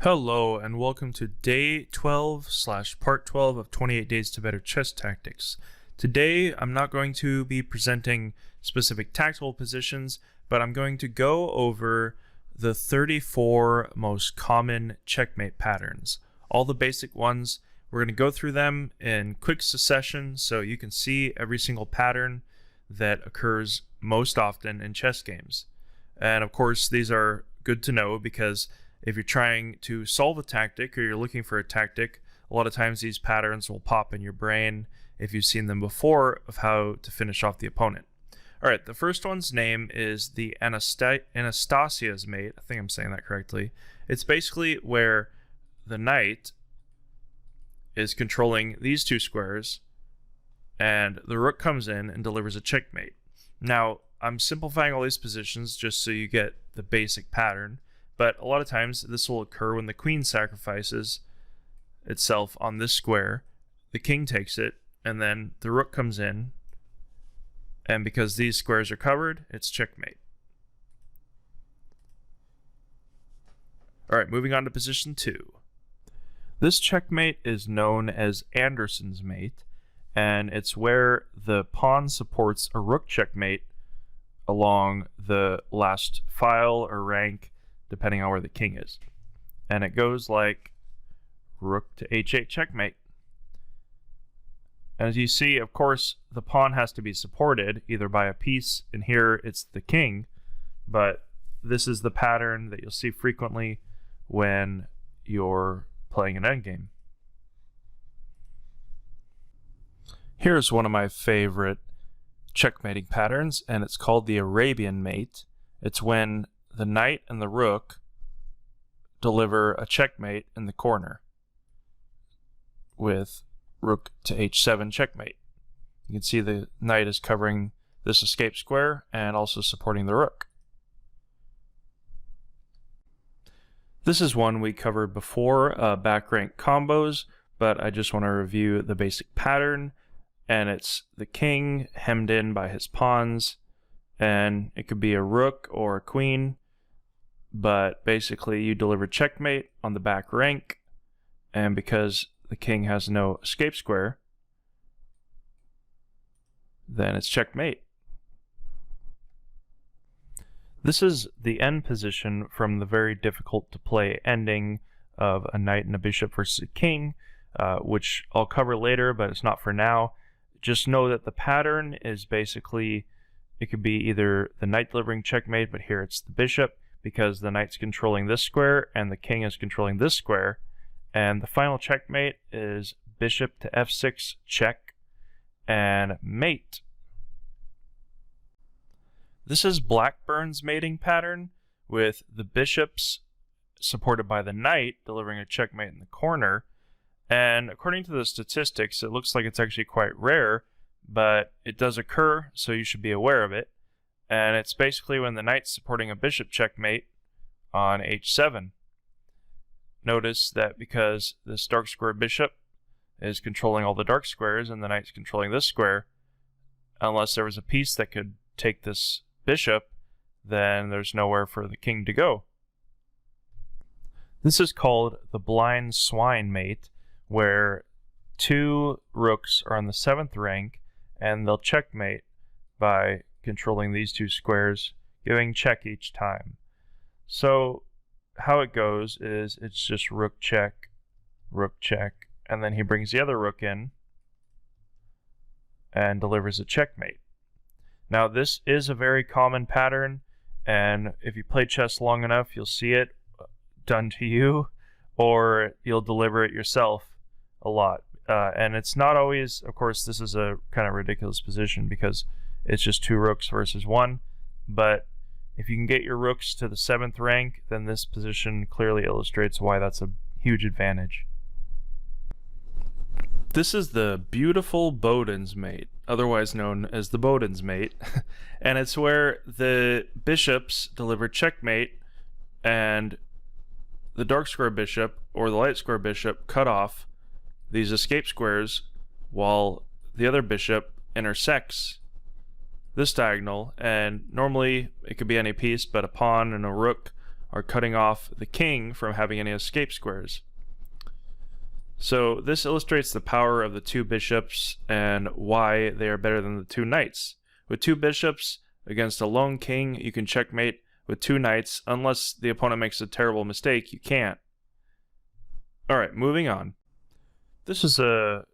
Hello and welcome to day 12 / part 12 of 28 Days to Better Chess Tactics. Today I'm not going to be presenting specific tactical positions, but I'm going to go over the 34 most common checkmate patterns. All the basic ones. We're going to go through them in quick succession so you can see every single pattern that occurs most often in chess games. And of course these are good to know because if you're trying to solve a tactic or you're looking for a tactic, a lot of times these patterns will pop in your brain if you've seen them before of how to finish off the opponent. Alright, the first one's name is the Anastasia's mate. I think I'm saying that correctly. It's basically where the knight is controlling these two squares and the rook comes in and delivers a checkmate. Now, I'm simplifying all these positions just so you get the basic pattern. But a lot of times this will occur when the queen sacrifices itself on this square, the king takes it, and then the rook comes in, and because these squares are covered, it's checkmate. Alright, moving on to position 2. This checkmate is known as Anderssen's mate, and it's where the pawn supports a rook checkmate along the last file or rank, depending on where the king is. And it goes like rook to h8 checkmate. As you see, of course, the pawn has to be supported either by a piece, and here it's the king, but this is the pattern that you'll see frequently when you're playing an endgame. Here's one of my favorite checkmating patterns, and it's called the Arabian mate. It's when the knight and the rook deliver a checkmate in the corner with rook to h7 checkmate. You can see the knight is covering this escape square and also supporting the rook. This is one we covered before, back rank combos, but I just want to review the basic pattern, and it's the king hemmed in by his pawns, and it could be a rook or a queen, but basically you deliver checkmate on the back rank, and because the king has no escape square, then it's checkmate. This is the end position from the very difficult to play ending of a knight and a bishop versus a king, which I'll cover later, but it's not for now. Just know that the pattern is basically, it could be either the knight delivering checkmate, but here it's the bishop, because the knight's controlling this square and the king is controlling this square. And the final checkmate is bishop to f6 check and mate. This is Blackburne's mating pattern with the bishops supported by the knight delivering a checkmate in the corner. And according to the statistics, it looks like it's actually quite rare, but it does occur, so you should be aware of it. And it's basically when the knight's supporting a bishop checkmate on h7. Notice that because this dark square bishop is controlling all the dark squares and the knight's controlling this square, unless there was a piece that could take this bishop, then there's nowhere for the king to go. This is called the blind swine mate, where two rooks are on the 7th rank and they'll checkmate by controlling these two squares, giving check each time. So how it goes is it's just rook check, and then he brings the other rook in and delivers a checkmate. Now this is a very common pattern, and if you play chess long enough, you'll see it done to you, or you'll deliver it yourself a lot. And it's not always, of course, this is a kind of ridiculous position because it's just two rooks versus one, but if you can get your rooks to the 7th rank, then this position clearly illustrates why that's a huge advantage. This is the beautiful Bowden's mate, otherwise known as the Bowden's mate, and it's where the bishops deliver checkmate and the dark square bishop or the light square bishop cut off these escape squares while the other bishop intersects this diagonal, and normally it could be any piece, but a pawn and a rook are cutting off the king from having any escape squares. So this illustrates the power of the two bishops and why they are better than the two knights. With two bishops against a lone king, you can checkmate. With two knights, unless the opponent makes a terrible mistake, you can't. Alright, moving on. This is a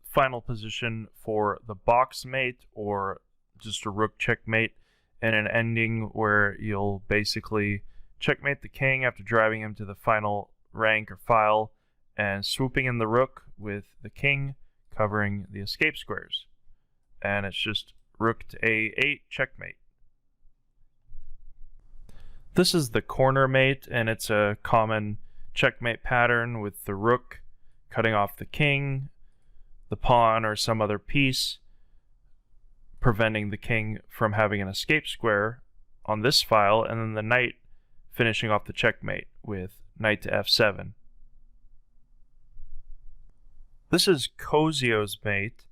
final position for the box mate, or just a rook checkmate, and an ending where you'll basically checkmate the king after driving him to the final rank or file, and swooping in the rook with the king covering the escape squares. And it's just rook to a8 checkmate. This is the corner mate, and it's a common checkmate pattern with the rook cutting off the king, the pawn, or some other piece, preventing the king from having an escape square on this file, and then the knight finishing off the checkmate with knight to f7. This is Cozio's mate,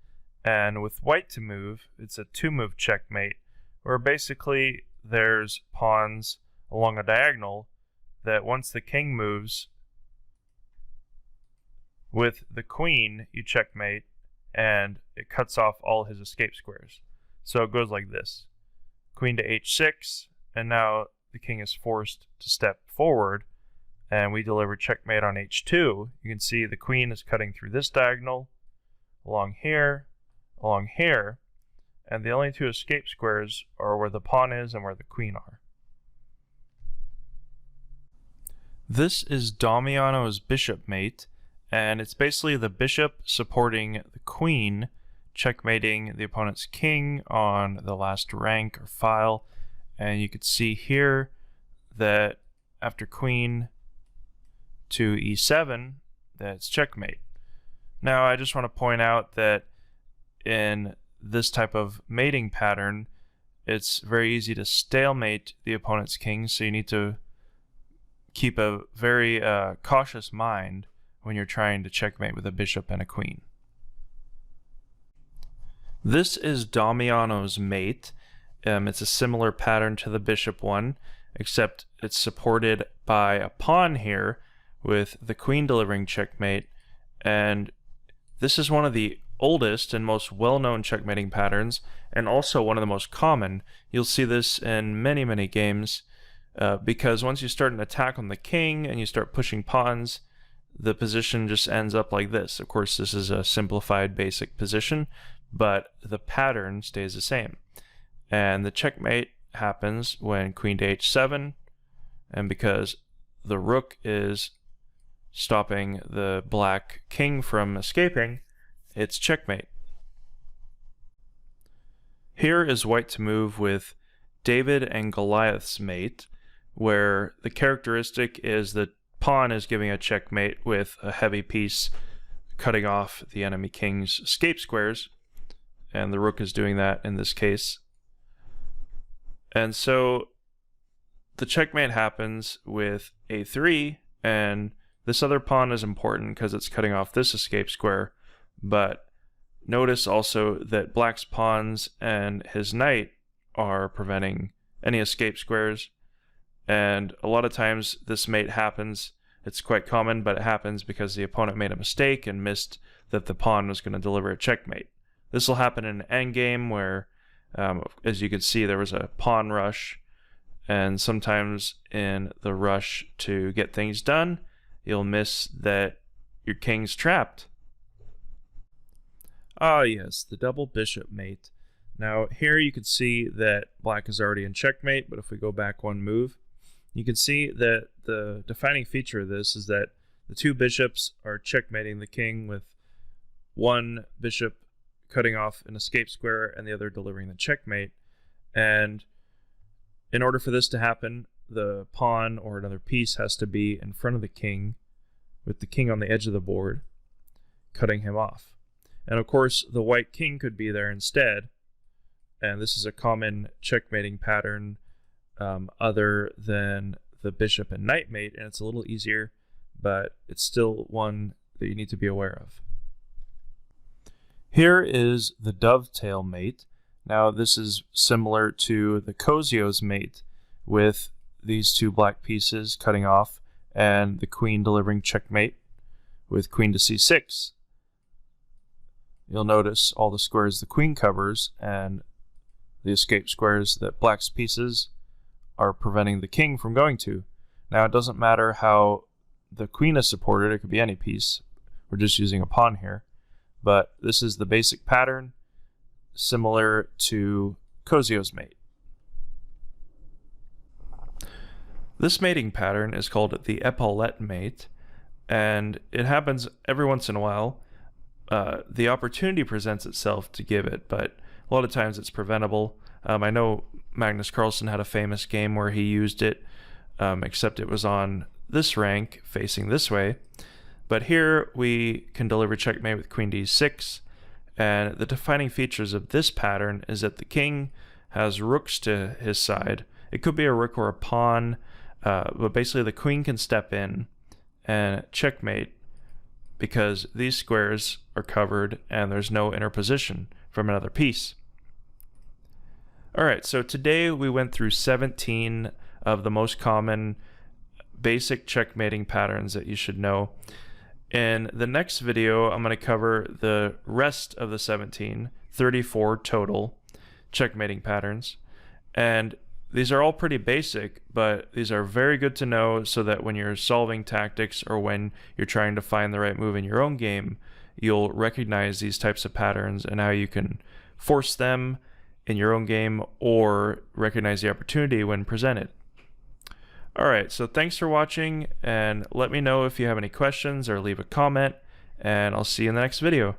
and with white to move, it's a two-move checkmate, where basically there's pawns along a diagonal that once the king moves, with the queen, you checkmate, and it cuts off all his escape squares. So it goes like this. Queen to h6, and now the king is forced to step forward, and we deliver checkmate on h2. You can see the queen is cutting through this diagonal, along here, and the only two escape squares are where the pawn is and where the queen are. This is Damiano's bishop mate, and it's basically the bishop supporting the queen, checkmating the opponent's king on the last rank or file. And you can see here that after queen to e7, that's checkmate. Now I just want to point out that in this type of mating pattern, it's very easy to stalemate the opponent's king, so you need to keep a very cautious mind when you're trying to checkmate with a bishop and a queen. This is Damiano's mate. It's a similar pattern to the bishop one, except it's supported by a pawn here with the queen delivering checkmate, and this is one of the oldest and most well-known checkmating patterns, and also one of the most common. You'll see this in many games, because once you start an attack on the king and you start pushing pawns, the position just ends up like this. Of course, this is a simplified basic position, but the pattern stays the same. And the checkmate happens when queen to h7, and because the rook is stopping the black king from escaping, it's checkmate. Here is white to move with David and Goliath's mate, where the characteristic is that pawn is giving a checkmate with a heavy piece cutting off the enemy king's escape squares, and the rook is doing that in this case. And so the checkmate happens with a3, and this other pawn is important because it's cutting off this escape square, but notice also that black's pawns and his knight are preventing any escape squares. And a lot of times this mate happens, it's quite common, but it happens because the opponent made a mistake and missed that the pawn was going to deliver a checkmate. This will happen in an endgame where, as you can see, there was a pawn rush, and sometimes in the rush to get things done, you'll miss that your king's trapped. Ah yes, the double bishop mate. Now here you can see that black is already in checkmate, but if we go back one move, you can see that the defining feature of this is that the two bishops are checkmating the king, with one bishop cutting off an escape square and the other delivering the checkmate. And in order for this to happen, the pawn or another piece has to be in front of the king, with the king on the edge of the board, cutting him off. And of course, the white king could be there instead, and this is a common checkmating pattern other than the bishop and knight mate, and it's a little easier, but it's still one that you need to be aware of. Here is the dovetail mate. Now this is similar to the Cozio's mate, with these two black pieces cutting off and the queen delivering checkmate with queen to c6. You'll notice all the squares the queen covers and the escape squares that black's pieces are preventing the king from going to. Now, it doesn't matter how the queen is supported, it could be any piece. We're just using a pawn here. But this is the basic pattern, similar to Cozio's mate. This mating pattern is called the Epaulette mate, and it happens every once in a while. The opportunity presents itself to give it, but a lot of times it's preventable. I know Magnus Carlsen had a famous game where he used it, except it was on this rank facing this way. But here we can deliver checkmate with queen d6, and the defining features of this pattern is that the king has rooks to his side. It could be a rook or a pawn, but basically the queen can step in and checkmate because these squares are covered and there's no interposition from another piece. Alright, so today we went through 17 of the most common basic checkmating patterns that you should know. In the next video, I'm going to cover the rest of the 17, 34 total checkmating patterns. And these are all pretty basic, but these are very good to know so that when you're solving tactics or when you're trying to find the right move in your own game, you'll recognize these types of patterns and how you can force them in your own game or recognize the opportunity when presented. Alright, so thanks for watching, and let me know if you have any questions or leave a comment, and I'll see you in the next video.